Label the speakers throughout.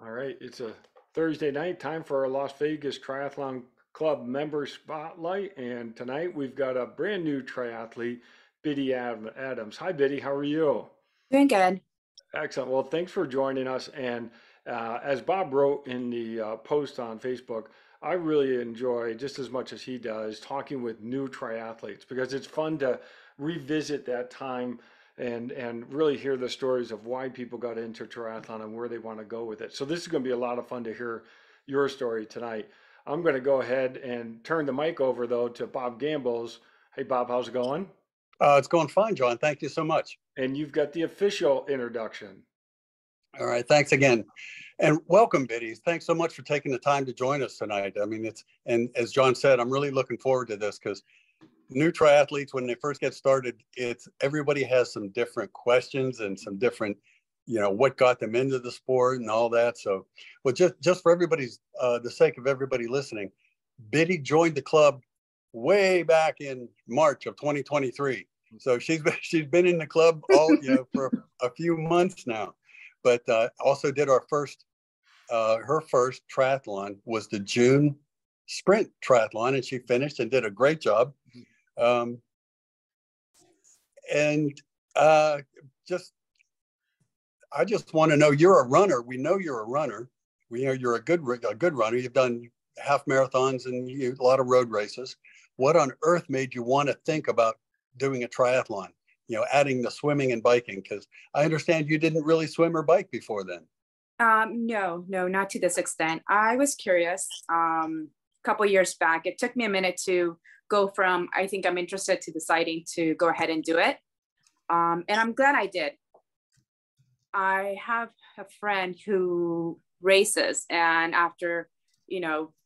Speaker 1: All right, it's a Thursday night, time for our Las Vegas Triathlon Club member spotlight. And tonight we've got a brand new triathlete, Biddy Adams. Hi, Biddy, how are you?
Speaker 2: Doing good.
Speaker 1: Excellent. Well, thanks for joining us. And as Bob wrote in the post on Facebook, I really enjoy just as much as he does talking with new triathletes because it's fun to revisit that time and really hear the stories of why people got into triathlon and where they want to go with it. So this is going to be a lot of fun to hear your story tonight. I'm going to go ahead and turn the mic over though to Bob Gambles. Hey Bob, how's it going?
Speaker 3: It's going fine, John. Thank you so much.
Speaker 1: And you've got the official introduction.
Speaker 3: All right. Thanks again. And welcome, Biddy. Thanks so much for taking the time to join us tonight. I mean, and as John said, I'm really looking forward to this because new triathletes, when they first get started, everybody has some different questions and some different, what got them into the sport and all that. So, well, just for everybody's, the sake of everybody listening, Biddy joined the club way back in March of 2023. So she's been in the club for a few months now, but also did her first triathlon was the June sprint triathlon, and she finished and did a great job. I just want to know, you're a runner. We know you're a runner. We know you're a good runner. You've done half marathons and a lot of road races. What on earth made you want to think about doing a triathlon? Adding the swimming and biking, because I understand you didn't really swim or bike before then.
Speaker 2: No, not to this extent. I was curious. A couple years back, it took me a minute to go from I think I'm interested to deciding to go ahead and do it. And I'm glad I did. I have a friend who races, and after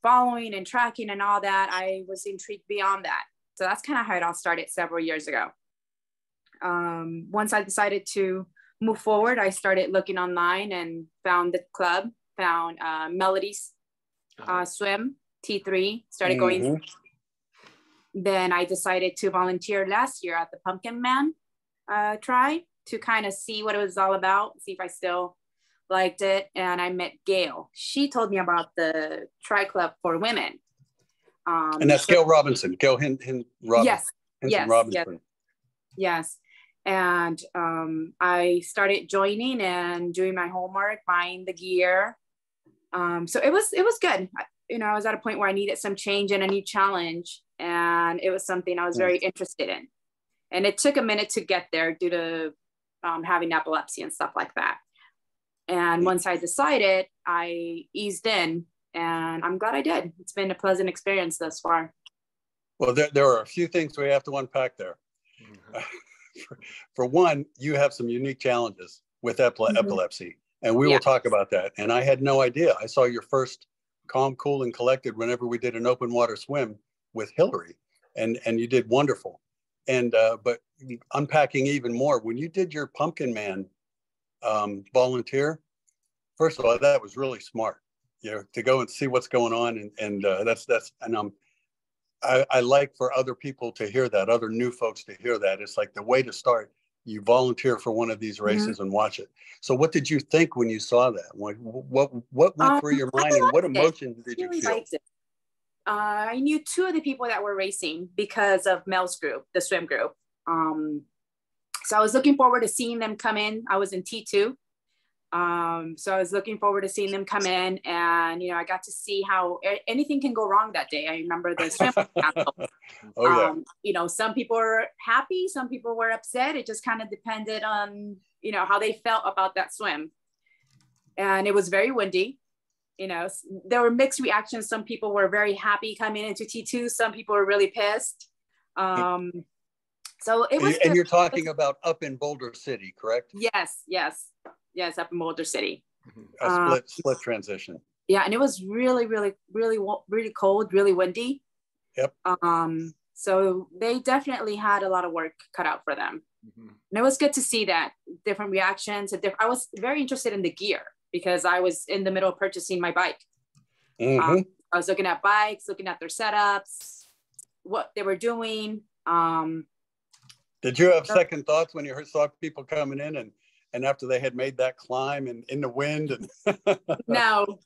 Speaker 2: following and tracking and all that, I was intrigued beyond that. So that's kind of how it all started several years ago. Once I decided to move forward, I started looking online and found the club, found Melody's swim, T3, started going. Then I decided to volunteer last year at the Pumpkin Man try to kind of see what it was all about, see if I still liked it. And I met Gail. She told me about the Tri Club for women.
Speaker 3: And that's Gail Robinson, Gail Robinson.
Speaker 2: Yes. And I started joining and doing my homework, buying the gear. So it was good. I was at a point where I needed some change and a new challenge. And it was something I was very interested in. And it took a minute to get there due to having epilepsy and stuff like that. And once I decided, I eased in, and I'm glad I did. It's been a pleasant experience thus far.
Speaker 3: Well, there are a few things we have to unpack there. For one, you have some unique challenges with epilepsy, and we will talk about that. And I had no idea. I saw your first calm, cool, and collected whenever we did an open water swim with Hillary, and you did wonderful. And but unpacking even more, when you did your Pumpkin Man volunteer, first of all, that was really smart, to go and see what's going on, and I like for other people to hear that, other new folks to hear that. It's like the way to start. You volunteer for one of these races and watch it. So what did you think when you saw that? What went through your mind, and what emotions did you feel?
Speaker 2: I knew two of the people that were racing because of Mel's group, the swim group. So I was looking forward to seeing them come in. I was in T2. So I was looking forward to seeing them come in, and, I got to see how anything can go wrong that day. I remember the swim. Some people were happy, some people were upset. It just kind of depended on, how they felt about that swim. And it was very windy. There were mixed reactions. Some people were very happy coming into T2. Some people were really pissed. So it was.
Speaker 3: And you're talking about up in Boulder City, correct?
Speaker 2: Yes, up in Boulder City.
Speaker 3: A split transition.
Speaker 2: Yeah, and it was really, really, really, really cold, really windy.
Speaker 3: Yep.
Speaker 2: So they definitely had a lot of work cut out for them. And it was good to see that different reactions. I was very interested in the gear because I was in the middle of purchasing my bike. I was looking at bikes, looking at their setups, what they were doing.
Speaker 3: Did you have second thoughts when you saw people coming in and after they had made that climb and in the wind and
Speaker 2: No,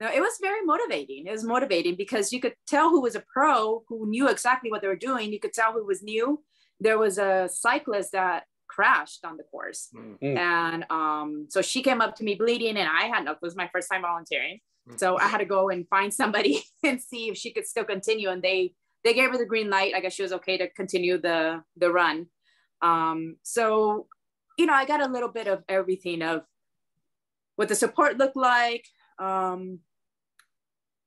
Speaker 2: it was very motivating. It was motivating because you could tell who was a pro, who knew exactly what they were doing. You could tell who was new. There was a cyclist that crashed on the course. Mm-hmm. And so she came up to me bleeding, and I had no, it was my first time volunteering. So I had to go and find somebody and see if she could still continue. And they gave her the green light. I guess she was okay to continue the run. So, you know, I got a little bit of everything of what the support looked like,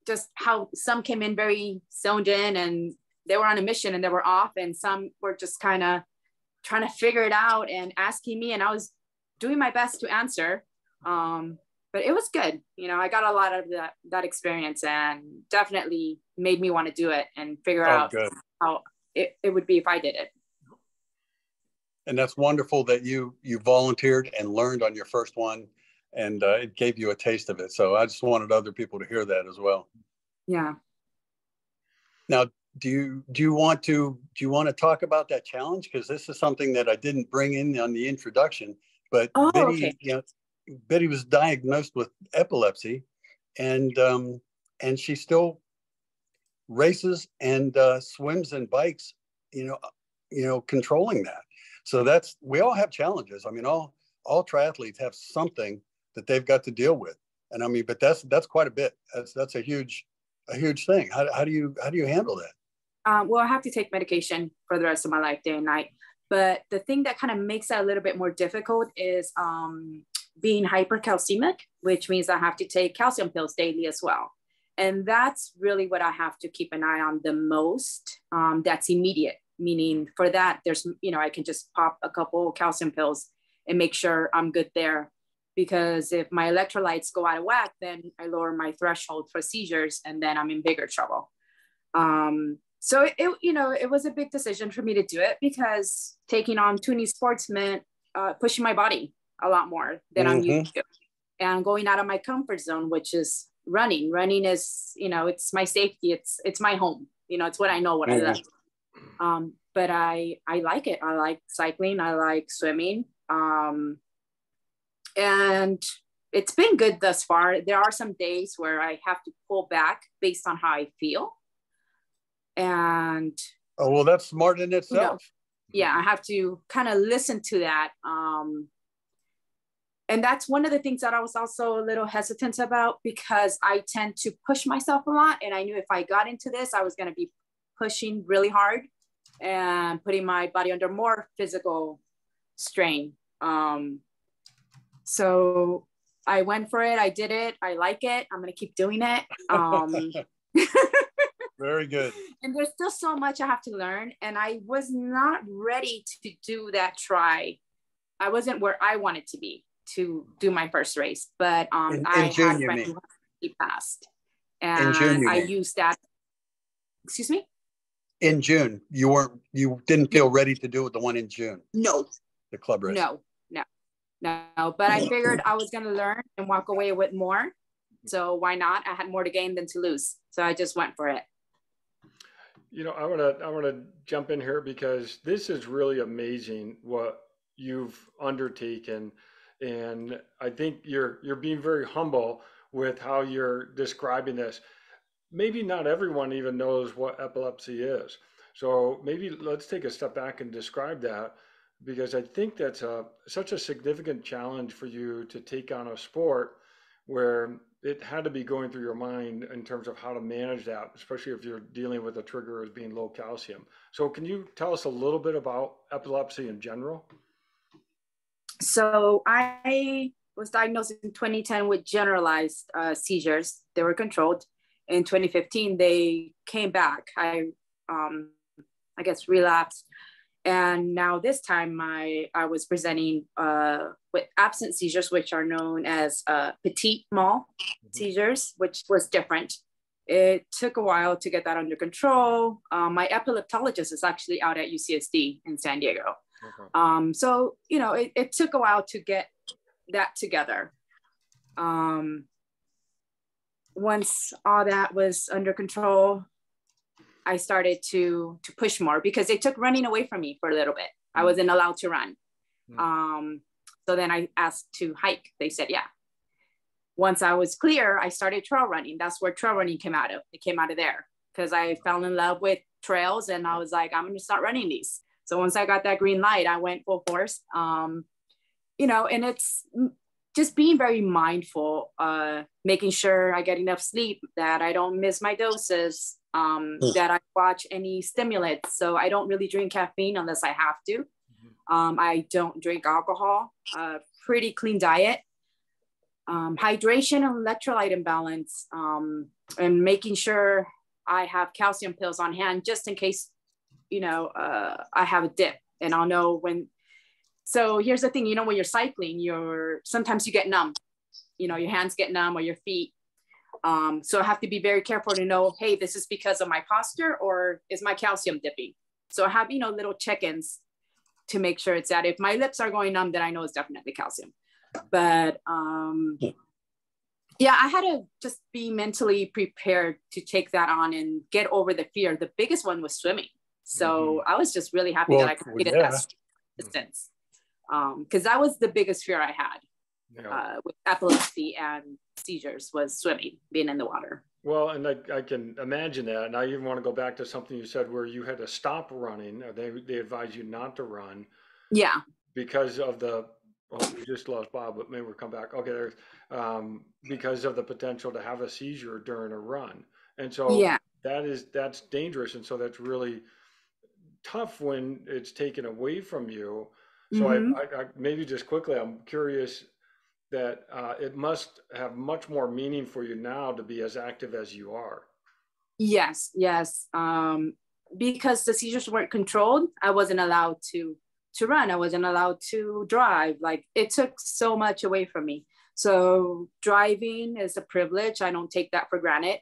Speaker 2: just how some came in very zoned in and they were on a mission and they were off, and some were just kind of trying to figure it out and asking me, and I was doing my best to answer. But it was good. You know, I got a lot of that experience, and definitely made me want to do it and figure out how it would be if I did it.
Speaker 3: And that's wonderful that you volunteered and learned on your first one, and it gave you a taste of it. So I just wanted other people to hear that as well.
Speaker 2: Yeah.
Speaker 3: Now, do you want to talk about that challenge? Because this is something that I didn't bring in on the introduction, but Biddy, okay. You know, Biddy was diagnosed with epilepsy, and she still races and swims and bikes, you know, controlling that. So we all have challenges. I mean, all triathletes have something that they've got to deal with. And I mean, but that's quite a bit. That's a huge thing. How do you handle that?
Speaker 2: Well, I have to take medication for the rest of my life, day and night. But the thing that kind of makes that a little bit more difficult is being hypercalcemic, which means I have to take calcium pills daily as well. And that's really what I have to keep an eye on the most. That's immediate, meaning for that, there's, you know, I can just pop a couple calcium pills and make sure I'm good there. Because if my electrolytes go out of whack, then I lower my threshold for seizures, and then I'm in bigger trouble. So it was a big decision for me to do it, because taking on too many sports meant pushing my body a lot more than I'm used to, and going out of my comfort zone, which is running. Running is, you know, it's my safety. It's my home. You know, it's what I know, what I love. But I like it. I like cycling. I like swimming. And it's been good thus far. There are some days where I have to pull back based on how I feel. And
Speaker 3: well, that's smart in itself.
Speaker 2: You know, yeah, I have to kind of listen to that. And that's one of the things that I was also a little hesitant about, because I tend to push myself a lot. And I knew if I got into this, I was going to be pushing really hard and putting my body under more physical strain. So I went for it. I did it. I like it. I'm going to keep doing it.
Speaker 3: Very good.
Speaker 2: And there's still so much I have to learn. And I was not ready to do that try. I wasn't where I wanted to be to do my first race, but I had a friend who passed. And I used that. Excuse me?
Speaker 3: In June, you didn't feel ready to do it, the one in June?
Speaker 2: No.
Speaker 3: The club race?
Speaker 2: No, but I figured I was going to learn and walk away with more. So why not? I had more to gain than to lose. So I just went for it.
Speaker 1: You know, I want to jump in here, because this is really amazing what you've undertaken. And I think you're being very humble with how you're describing this. Maybe not everyone even knows what epilepsy is. So maybe let's take a step back and describe that, because I think that's such a significant challenge for you to take on a sport where it had to be going through your mind in terms of how to manage that, especially if you're dealing with a trigger as being low calcium. So can you tell us a little bit about epilepsy in general?
Speaker 2: So I was diagnosed in 2010 with generalized seizures. They were controlled. In 2015, they came back. I guess relapsed. And now this time I was presenting with absent seizures, which are known as petit mal seizures, which was different. It took a while to get that under control. My epileptologist is actually out at UCSD in San Diego. Okay. So, you know, it took a while to get that together. Once all that was under control, I started to push more, because they took running away from me for a little bit. I wasn't allowed to run. So then I asked to hike. They said, yeah. Once I was clear, I started trail running. That's where trail running came out of. It came out of there because I fell in love with trails and I was like, I'm going to start running these. So once I got that green light, I went full force. You know, and it's just being very mindful, making sure I get enough sleep, that I don't miss my doses, that I watch any stimulants. So I don't really drink caffeine unless I have to. I don't drink alcohol, pretty clean diet. Hydration and electrolyte imbalance, and making sure I have calcium pills on hand just in case, you know, I have a dip and I'll know when. So here's the thing, you know, when you're cycling, sometimes you get numb, you know, your hands get numb or your feet. So I have to be very careful to know, hey, this is because of my posture or is my calcium dipping? So I have, you know, little check-ins to make sure it's that. If my lips are going numb, then I know it's definitely calcium. But yeah, I had to just be mentally prepared to take that on and get over the fear. The biggest one was swimming. So I was just really happy that I completed that distance. Because that was the biggest fear I had with epilepsy and seizures, was swimming, being in the water.
Speaker 1: Well, and I can imagine that. And I even want to go back to something you said where you had to stop running. Or they advised you not to run.
Speaker 2: Yeah.
Speaker 1: Because of the, well, we just lost Bob, but maybe we'll come back. Okay, there's because of the potential to have a seizure during a run. And so that's dangerous. And so that's really tough when it's taken away from you. So I maybe just quickly, I'm curious that it must have much more meaning for you now to be as active as you are.
Speaker 2: Yes. Because the seizures weren't controlled, I wasn't allowed to run. I wasn't allowed to drive. Like, it took so much away from me. So driving is a privilege. I don't take that for granted.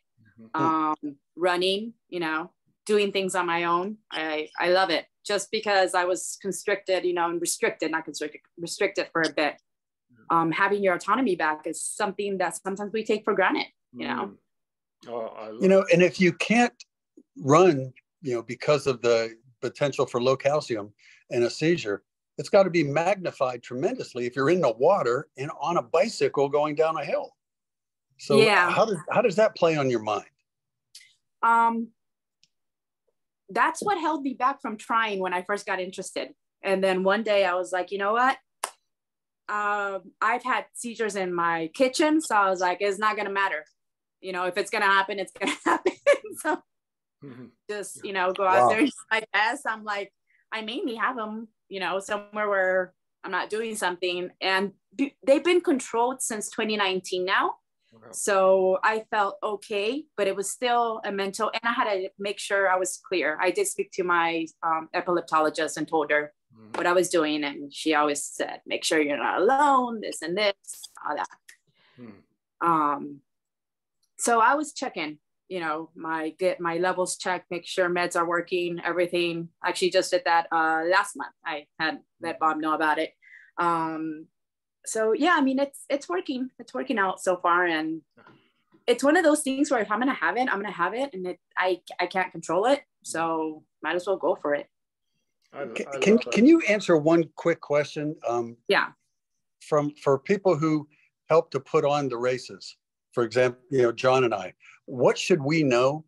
Speaker 2: Running, you know, doing things on my own, I love it. Just because I was constricted, you know, and restricted for a bit. Having your autonomy back is something that sometimes we take for granted, you know.
Speaker 3: You know, and if you can't run, you know, because of the potential for low calcium and a seizure, it's got to be magnified tremendously if you're in the water and on a bicycle going down a hill. So how does that play on your mind?
Speaker 2: That's what held me back from trying when I first got interested. And then one day I was like, you know what? I've had seizures in my kitchen. So I was like, it's not going to matter. You know, if it's going to happen, it's going to happen. So just, you know, go out there and I guess. I'm like, I mainly have them, you know, somewhere where I'm not doing something. And they've been controlled since 2019 now. So I felt okay, but it was still a mental, and I had to make sure I was clear. I did speak to my epileptologist and told her what I was doing. And she always said, make sure you're not alone, this and this, all that. So I was checking, you know, get my levels checked, make sure meds are working, everything. Actually just did that last month. I had let Bob know about it. So yeah, I mean, it's working out so far. And it's one of those things where if I'm going to have it, I'm going to have it. And I can't control it. So might as well go for it.
Speaker 3: Can you answer one quick question? For people who help to put on the races, for example, you know, John and I, what should we know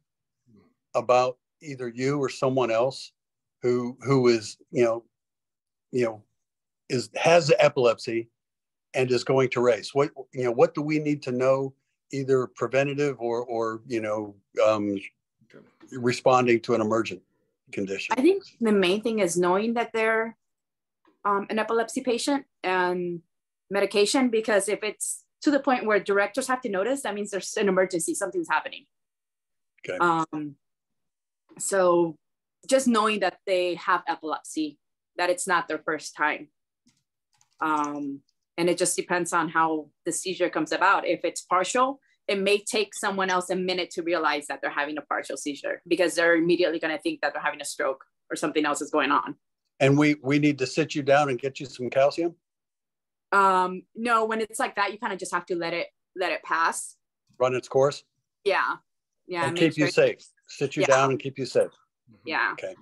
Speaker 3: about either you or someone else who is, has epilepsy and is going to race? What do we need to know, either preventative or responding to an emergent condition?
Speaker 2: I think the main thing is knowing that they're an epilepsy patient and medication, because if it's to the point where directors have to notice, that means there's an emergency, something's happening. Okay. So just knowing that they have epilepsy, that it's not their first time. And it just depends on how the seizure comes about. If it's partial, it may take someone else a minute to realize that they're having a partial seizure, because they're immediately going to think that they're having a stroke or something else is going on.
Speaker 3: And we need to sit you down and get you some calcium?
Speaker 2: No, when it's like that, you kind of just have to let it pass.
Speaker 3: Run its course?
Speaker 2: Yeah.
Speaker 3: And keep you safe. Sit you down and keep you safe.
Speaker 2: Yeah.
Speaker 3: Okay.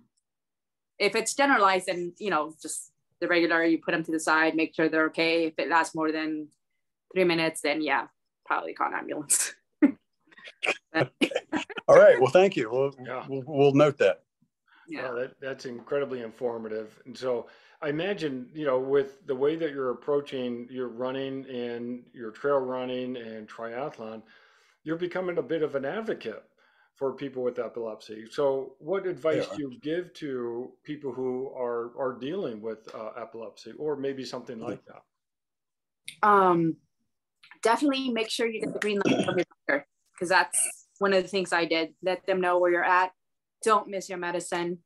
Speaker 2: If it's generalized, then, just the regular, you put them to the side, make sure they're okay. If it lasts more than 3 minutes, then yeah, probably call an ambulance.
Speaker 3: All right. Well, thank you.
Speaker 1: Yeah.
Speaker 3: We'll note that.
Speaker 2: Yeah.
Speaker 1: Well, that's incredibly informative. And so I imagine, with the way that you're approaching your running and your trail running and triathlon, you're becoming a bit of an advocate for people with epilepsy. So what advice
Speaker 3: Yeah.
Speaker 1: do you give to people who are dealing with epilepsy or maybe something like that?
Speaker 2: Definitely make sure you get the green light from your doctor, because that's one of the things I did. Let them know where you're at. Don't miss your medicine.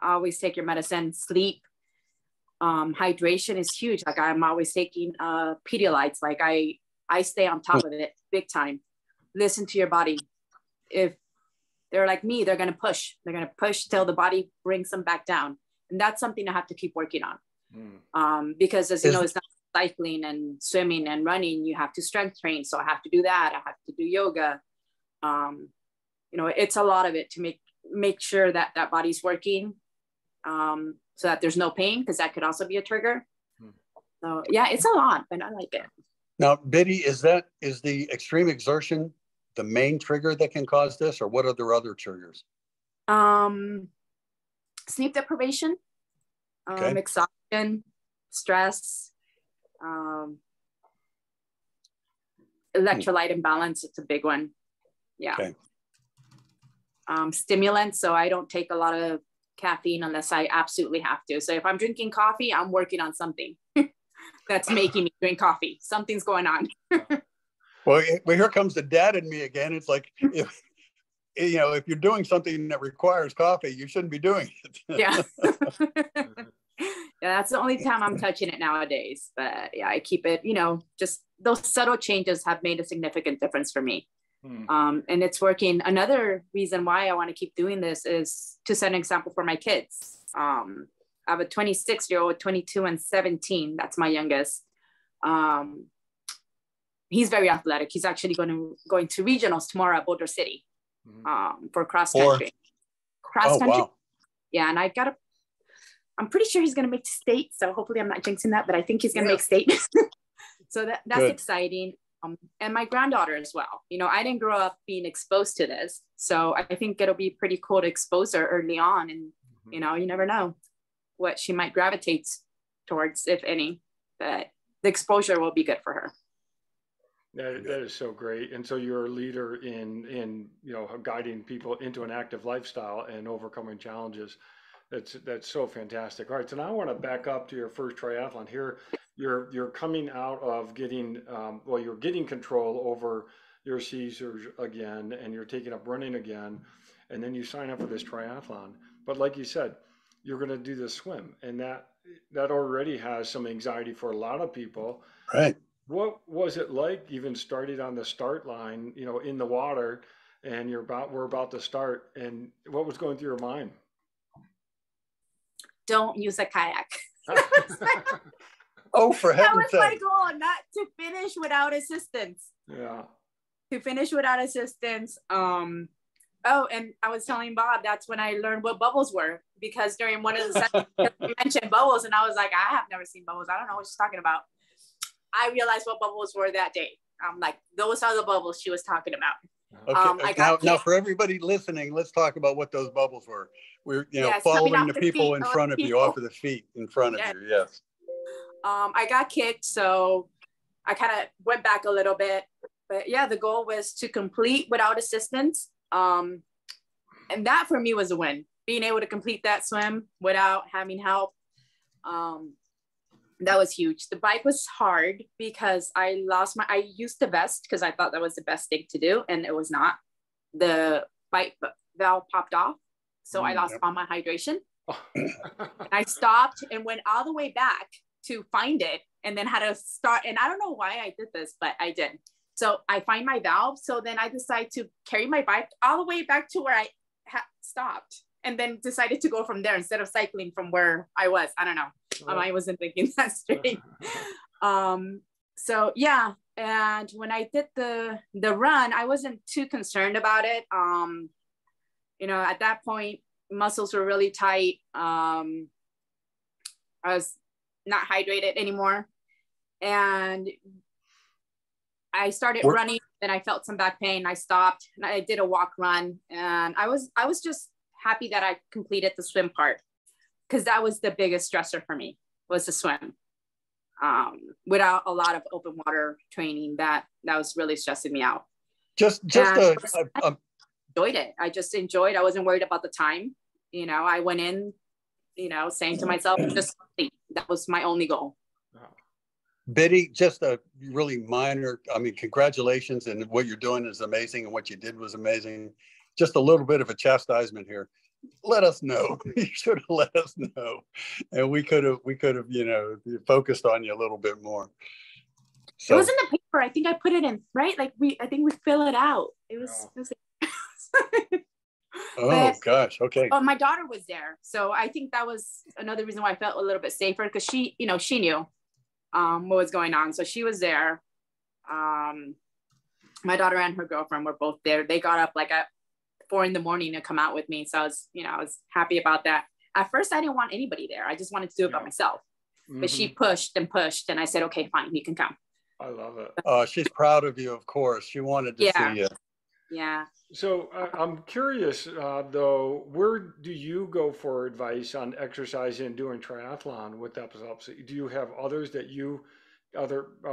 Speaker 2: Always take your medicine. Sleep. Hydration is huge. Like I'm always taking Pedialytes. Like I stay on top of it big time. Listen to your body. If they're like me, they're going to push. They're going to push till the body brings them back down. And that's something I have to keep working on. Because as you know, it's not cycling and swimming and running. You have to strength train. So I have to do that. I have to do yoga. It's a lot of it to make sure that that body's working, so that there's no pain, because that could also be a trigger. So yeah, it's a lot, but I like it.
Speaker 3: Now, Biddy, is the extreme exertion the main trigger that can cause this, or what are the other triggers?
Speaker 2: Sleep deprivation,
Speaker 3: Okay.
Speaker 2: exhaustion, stress, electrolyte imbalance. It's a big one. Yeah.
Speaker 3: Okay.
Speaker 2: Stimulants. So I don't take a lot of caffeine unless I absolutely have to. So if I'm drinking coffee, I'm working on something that's making me drink coffee. Something's going on.
Speaker 3: Well, here comes the dad in me again. It's like, if you're doing something that requires coffee, you shouldn't be doing it.
Speaker 2: Yeah. Yeah, that's the only time I'm touching it nowadays. But yeah, I keep it, just those subtle changes have made a significant difference for me. And it's working. Another reason why I want to keep doing this is to set an example for my kids. I have a 26-year-old, 22 and 17. That's my youngest. He's very athletic. He's actually going to regionals tomorrow at Boulder City for cross country.
Speaker 3: Oh, wow.
Speaker 2: Yeah, and I'm pretty sure he's going to make state. So hopefully I'm not jinxing that, but I think he's going to make state. So that's
Speaker 3: Good.
Speaker 2: exciting. And my granddaughter as well. I didn't grow up being exposed to this. So I think it'll be pretty cool to expose her early on. And, you never know what she might gravitate towards, if any. But the exposure will be good for her.
Speaker 1: That is so great. And so you're a leader in guiding people into an active lifestyle and overcoming challenges. That's so fantastic. All right, so now I want to back up to your first triathlon. Here, you're coming out of getting you're getting control over your seizures again, and you're taking up running again, and then you sign up for this triathlon. But like you said, you're going to do the swim, and that already has some anxiety for a lot of people.
Speaker 3: Right.
Speaker 1: What was it like even starting on the start line, in the water, and we're about to start, and what was going through your mind?
Speaker 2: Don't use a kayak.
Speaker 3: Oh, for heaven's sake.
Speaker 2: That was my goal, not to finish without assistance.
Speaker 1: Yeah.
Speaker 2: To finish without assistance. And I was telling Bob, that's when I learned what bubbles were, because during one of the sessions you mentioned bubbles, and I was like, I have never seen bubbles. I don't know what she's talking about. I realized what bubbles were that day. I'm like, those are the bubbles she was talking about.
Speaker 3: Okay. Now for everybody listening, let's talk about what those bubbles were. We're following the people in front of you, off of the feet in front of you. Yes.
Speaker 2: I got kicked, so I kind of went back a little bit. But yeah, the goal was to complete without assistance. And that for me was a win. Being able to complete that swim without having help. That was huge. The bike was hard because I used the vest because I thought that was the best thing to do, and it was not. The bike valve popped off, so I lost all my hydration. I stopped and went all the way back to find it, and then had to start. And I don't know why I did this, but I did. So I find my valve. So then I decided to carry my bike all the way back to where I stopped, and then decided to go from there instead of cycling from where I was. I don't know. I wasn't thinking that straight. So yeah. And when I did the run, I wasn't too concerned about it. At that point, muscles were really tight. I was not hydrated anymore. And I started running, and I felt some back pain. I stopped and I did a walk run, and I was just happy that I completed the swim part, because that was the biggest stressor for me, was the swim. Without a lot of open water training, that was really stressing me out.
Speaker 3: Enjoyed
Speaker 2: it. I just enjoyed. I wasn't worried about the time. I went in, saying to myself, just sleep. That was my only goal.
Speaker 3: Biddy, just a really minor, congratulations, and what you're doing is amazing, and what you did was amazing. Just a little bit of a chastisement here. Let us know. You should have let us know, and we could have, focused on you a little bit more. So,
Speaker 2: it was in the paper. I think I put it in, right? Like I think we fill it out. It was
Speaker 3: oh gosh, okay.
Speaker 2: Oh, my daughter was there, so I think that was another reason why I felt a little bit safer, because she knew what was going on, so she was there. My daughter and her girlfriend were both there. They got up like at 4 a.m. to come out with me, so I was happy about that. At first, I didn't want anybody there. I just wanted to do it by myself. But she pushed, and I said, okay, fine, you can come.
Speaker 1: I love it.
Speaker 3: She's proud of you, of course. She wanted to see you.
Speaker 2: Yeah.
Speaker 1: So I'm curious, though, where do you go for advice on exercising and doing triathlon with epilepsy? Do you have other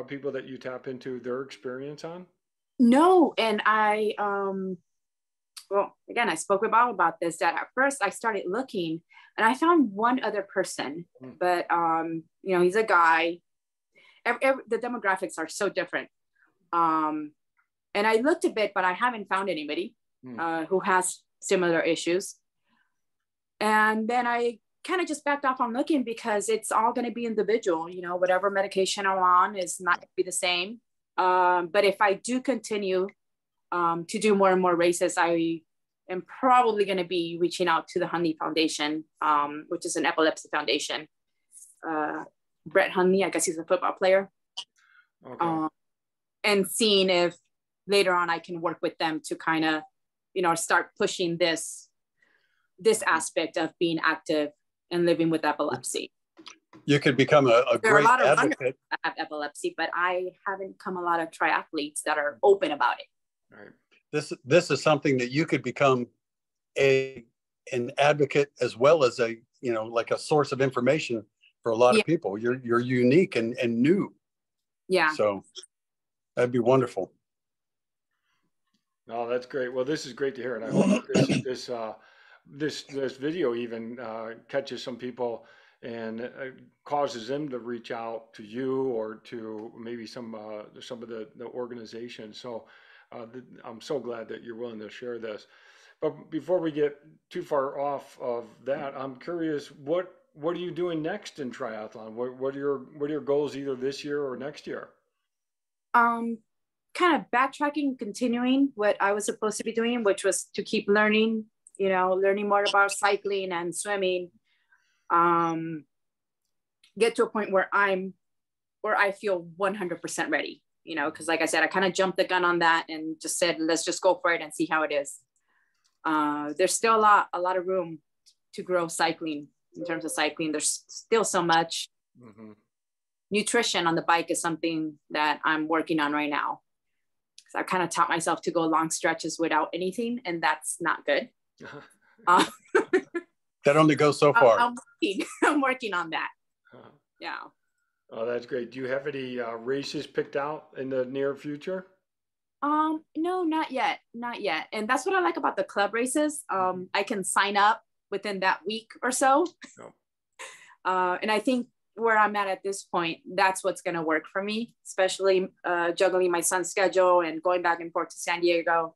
Speaker 1: people that you tap into their experience on?
Speaker 2: No, and I well, again, I spoke with Bob about this, that at first I started looking, and I found one other person, but he's a guy. The demographics are so different. And I looked a bit, but I haven't found anybody who has similar issues. And then I kind of just backed off on looking, because it's all going to be individual. Whatever medication I'm on is not going to be the same. But if I do continue to do more and more races, I am probably going to be reaching out to the Huntley Foundation, which is an epilepsy foundation. Brett Huntley, I guess he's a football player.
Speaker 1: Okay.
Speaker 2: And seeing if later on I can work with them to kind of, start pushing this aspect of being active and living with epilepsy.
Speaker 3: You could become a great advocate.
Speaker 2: I have epilepsy, but I haven't come a lot of triathletes that are open about it.
Speaker 3: Right. This is something that you could become an advocate, as well as like a source of information for a lot of people. You're unique and new.
Speaker 2: Yeah.
Speaker 3: So that'd be wonderful.
Speaker 1: Oh, that's great. Well, this is great to hear, and I hope this video even catches some people and causes them to reach out to you or to maybe some of the organizations. So I'm so glad that you're willing to share this. But before we get too far off of that, I'm curious, what are you doing next in triathlon? What are your goals either this year or next year?
Speaker 2: Kind of backtracking, continuing what I was supposed to be doing, which was to keep learning, learning more about cycling and swimming. Get to a point where I feel 100% ready, because like I said, I kind of jumped the gun on that and just said, let's just go for it and see how it is. There's still a lot of room to grow cycling. In terms of cycling, there's still so much. Nutrition on the bike is something that I'm working on right now. So I kind of taught myself to go long stretches without anything, and that's not good.
Speaker 3: That only goes so far.
Speaker 2: I'm working on that. Yeah.
Speaker 1: Oh, that's great. Do you have any races picked out in the near future?
Speaker 2: No, not yet. And that's what I like about the club races. I can sign up within that week or so. And I think where I'm at this point, that's what's going to work for me, especially juggling my son's schedule and going back and forth to San Diego.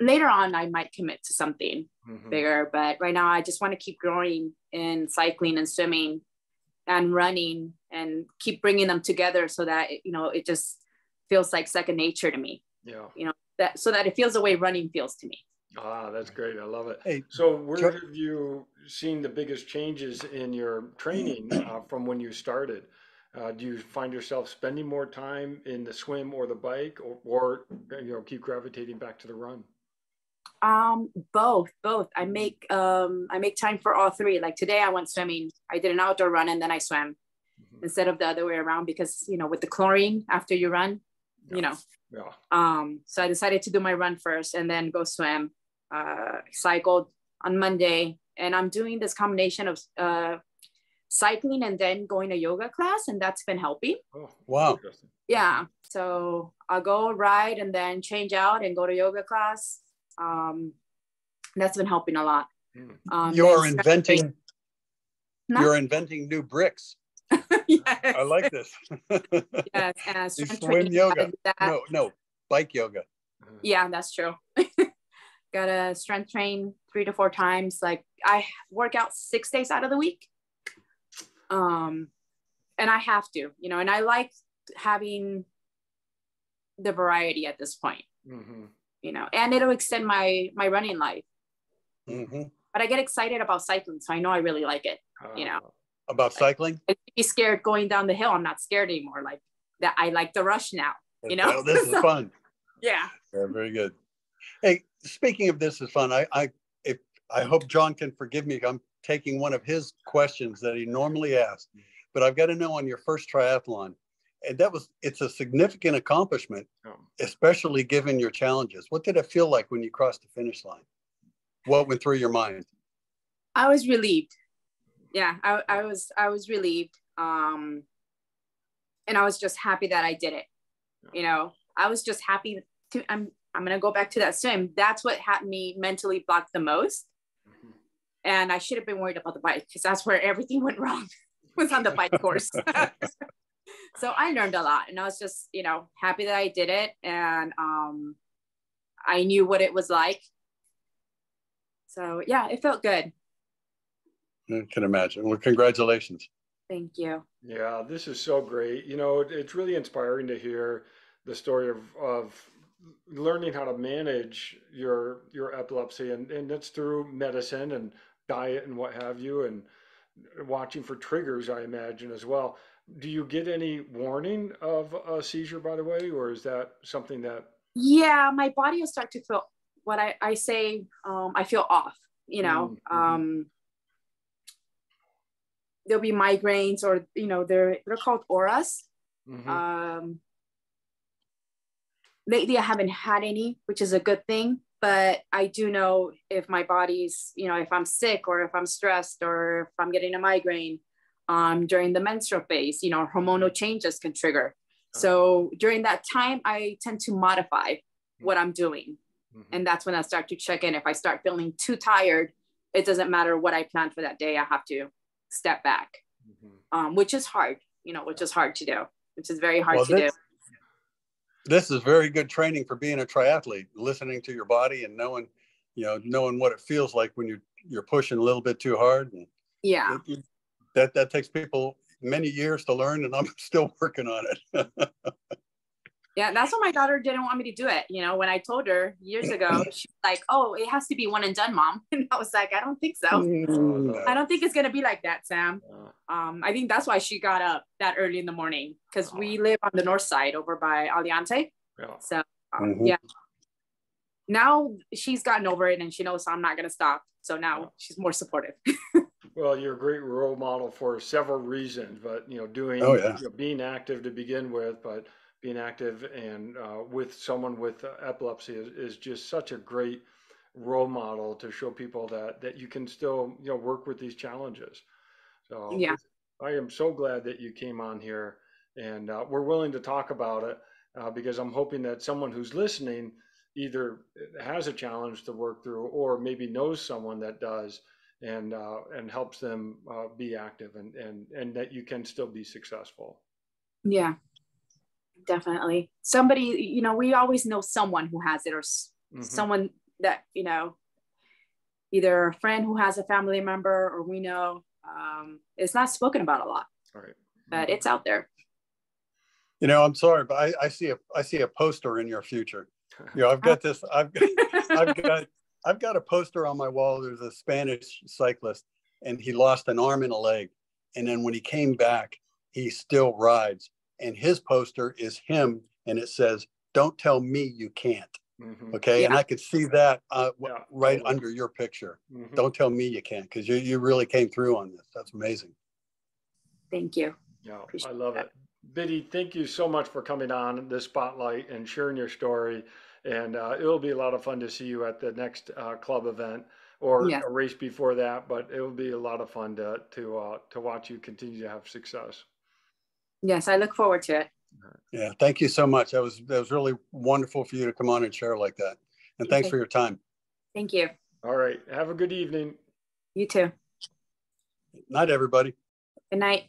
Speaker 2: Later on, I might commit to something bigger, but right now I just want to keep growing in cycling and swimming and running, and keep bringing them together so that it just feels like second nature to me. So that it feels the way running feels to me.
Speaker 1: Ah, that's great. I love it.
Speaker 3: Hey,
Speaker 1: so where have you seen the biggest changes in your training from when you started? Do you find yourself spending more time in the swim or the bike, or keep gravitating back to the run?
Speaker 2: Both. I make time for all three. Like today I went swimming. I did an outdoor run and then I swam instead of the other way around because, with the chlorine after you run, so I decided to do my run first and then go swim. Cycled on Monday, and I'm doing this combination of cycling and then going to yoga class, and that's been helping.
Speaker 3: Oh, wow.
Speaker 2: Yeah. So I'll go ride and then change out and go to yoga class. That's been helping a lot.
Speaker 3: You're inventing new bricks.
Speaker 2: Yes.
Speaker 3: I like this.
Speaker 2: Yes, and
Speaker 3: swim yoga. No, bike yoga.
Speaker 2: Yeah, that's true. Gotta strength train 3 to 4 times. Like I work out 6 days out of the week. And I have to, and I like having the variety at this point, and it'll extend my running life. But I get excited about cycling, so I know I really like it.
Speaker 3: About cycling?
Speaker 2: I'd be scared going down the hill. I'm not scared anymore. Like that, I like the rush now.
Speaker 3: Oh, this is fun.
Speaker 2: Yeah.
Speaker 3: Very good. Hey, speaking of this is fun, I hope John can forgive me. I'm taking one of his questions that he normally asks, but I've got to know on your first triathlon, and it's a significant accomplishment, especially given your challenges. What did it feel like when you crossed the finish line? What went through your mind?
Speaker 2: I was relieved. Yeah, I was relieved. And I was just happy that I did it. I was just happy I'm going to go back to that swim. That's what had me mentally blocked the most. And I should have been worried about the bike because that's where everything went wrong was on the bike course. So I learned a lot, and I was just, happy that I did it. And I knew what it was like. So yeah, it felt good.
Speaker 3: I can imagine. Well, congratulations.
Speaker 2: Thank you.
Speaker 1: Yeah, this is so great. It's really inspiring to hear the story of learning how to manage your epilepsy, and that's through medicine and diet and what have you, and watching for triggers, I imagine, as well. Do you get any warning of a seizure, by the way, or is that something that?
Speaker 2: Yeah, my body will start to feel what I say. I feel off. There'll be migraines, or they're called auras. Lately, I haven't had any, which is a good thing. But I do know if my body's, if I'm sick or if I'm stressed or if I'm getting a migraine during the menstrual phase, hormonal changes can trigger. So during that time, I tend to modify what I'm doing. And that's when I start to check in. If I start feeling too tired, it doesn't matter what I planned for that day. I have to step back, which is hard, which is hard to do, which is very hard to do.
Speaker 3: This is very good training for being a triathlete, listening to your body and knowing what it feels like when you're pushing a little bit too hard. And
Speaker 2: yeah,
Speaker 3: that takes people many years to learn, and I'm still working on it.
Speaker 2: Yeah, that's why my daughter didn't want me to do it. When I told her years ago, she's like, "Oh, it has to be one and done, Mom." And I was like, "I don't think so. I don't think it's gonna be like that, Sam." I think that's why she got up that early in the morning, because we live on the north side over by Aliante. So yeah. Now she's gotten over it and she knows I'm not gonna stop. So now she's more supportive.
Speaker 1: Well, you're a great role model for several reasons, but being active to begin with, but being active and with someone with epilepsy is just such a great role model to show people that you can still work with these challenges. So
Speaker 2: yeah,
Speaker 1: I am so glad that you came on here, and we're willing to talk about it because I'm hoping that someone who's listening either has a challenge to work through or maybe knows someone that does, and helps them be active, and that you can still be successful.
Speaker 2: Yeah. Definitely. Somebody, we always know someone who has it, or someone that, either a friend who has a family member, or we know. It's not spoken about a lot,
Speaker 1: right?
Speaker 2: But it's out there.
Speaker 3: I'm sorry, but I see a poster in your future. I've got this. I've got a poster on my wall. There's a Spanish cyclist, and he lost an arm and a leg, and then when he came back, he still rides. And his poster is him, and it says, "Don't tell me you can't." Okay. And
Speaker 2: Yeah.
Speaker 3: I could see that
Speaker 1: Yeah,
Speaker 3: right
Speaker 1: totally.
Speaker 3: under your picture.
Speaker 1: Mhm.
Speaker 3: Don't tell me you can't, because you really came through on this. That's amazing.
Speaker 2: Thank you.
Speaker 1: Yeah, I
Speaker 2: Appreciate
Speaker 1: love
Speaker 2: that.
Speaker 1: it. Biddy, thank you so much for coming on this spotlight and sharing your story. And it'll be a lot of fun to see you at the next club event or
Speaker 2: Yes.
Speaker 1: a race before that. But it will be a lot of fun to watch you continue to have success.
Speaker 2: Yes. I look forward to it.
Speaker 3: Yeah. Thank you so much. That was really wonderful for you to come on and share like that. And thanks
Speaker 2: Okay.
Speaker 3: for your time.
Speaker 2: Thank you.
Speaker 1: All right. Have a good evening.
Speaker 2: You too.
Speaker 3: Night, everybody.
Speaker 2: Good night.